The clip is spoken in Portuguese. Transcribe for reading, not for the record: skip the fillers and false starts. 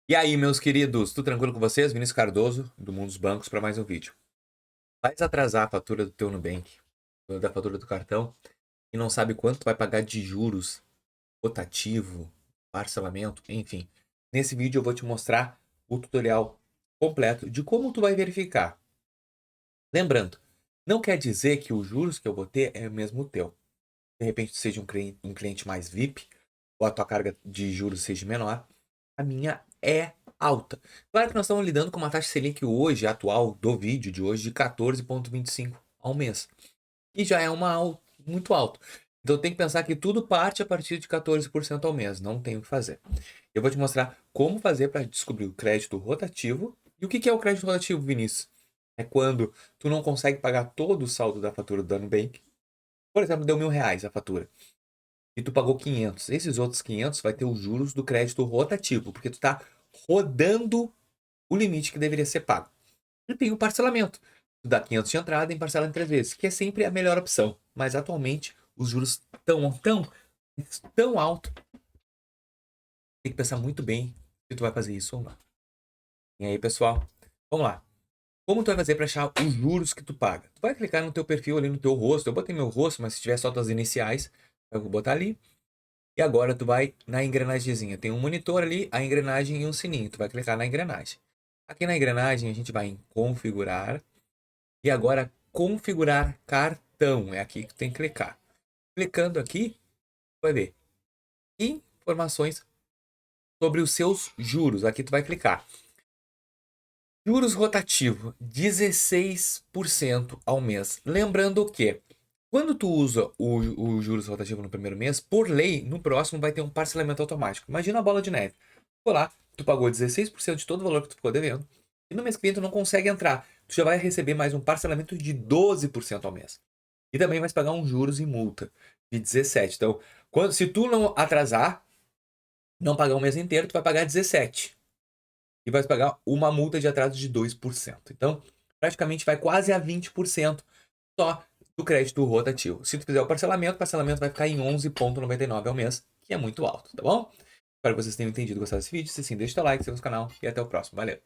E aí, meus queridos, tudo tranquilo com vocês? Vinícius Cardoso, do Mundo dos Bancos, para mais um vídeo. Vais atrasar a fatura do teu Nubank, da fatura do cartão, e não sabe quanto vai pagar de juros, rotativo, parcelamento, enfim. Nesse vídeo eu vou te mostrar o tutorial completo de como tu vai verificar. Lembrando, não quer dizer que os juros que eu vou ter é o mesmo teu. De repente tu seja um cliente mais VIP, ou a tua carga de juros seja menor. A minha é alta. Claro que nós estamos lidando com uma taxa Selic hoje, atual, do vídeo de hoje, de 14,25 ao mês. E já é muito alto. Então tem que pensar que tudo parte a partir de 14% ao mês. Não tem o que fazer. Eu vou te mostrar como fazer para descobrir o crédito rotativo. E o que é o crédito rotativo, Vinícius? É quando tu não consegue pagar todo o saldo da fatura do Nubank. Por exemplo, deu R$ 1.000 a fatura e tu pagou 500. Esses outros 500 vai ter os juros do crédito rotativo, porque tu está rodando o limite que deveria ser pago. E tem o parcelamento. Tu dá 500 de entrada e parcela em 3 vezes, que é sempre a melhor opção. Mas atualmente os juros tão alto, tem que pensar muito bem se tu vai fazer isso ou não. E aí, pessoal, vamos lá. Como tu vai fazer para achar os juros que tu paga? Tu vai clicar no teu perfil ali no teu rosto. Eu botei meu rosto, mas se tiver só tuas iniciais, eu vou botar ali. E agora tu vai na engrenagemzinha. Tem um monitor ali, a engrenagem e um sininho. Tu vai clicar na engrenagem. Aqui na engrenagem a gente vai em configurar. E agora configurar cartão. É aqui que tu tem que clicar. Clicando aqui, tu vai ver informações sobre os seus juros. Aqui tu vai clicar. Juros rotativo, 16% ao mês. Lembrando que quando tu usa o juros rotativo no primeiro mês, por lei, no próximo vai ter um parcelamento automático. Imagina a bola de neve. Foi lá, tu pagou 16% de todo o valor que tu ficou devendo, e no mês que vem tu não consegue entrar. Tu já vai receber mais um parcelamento de 12% ao mês. E também vai pagar um juros e multa de 17%. Então, se tu não atrasar, não pagar o mês inteiro, tu vai pagar 17%. E vai pagar uma multa de atraso de 2%. Então, praticamente vai quase a 20% só do crédito rotativo. Se tu fizer o parcelamento vai ficar em 11,99 ao mês, que é muito alto, tá bom? Espero que vocês tenham entendido e gostado desse vídeo. Se sim, deixa o teu like, se inscreva no canal e até o próximo. Valeu!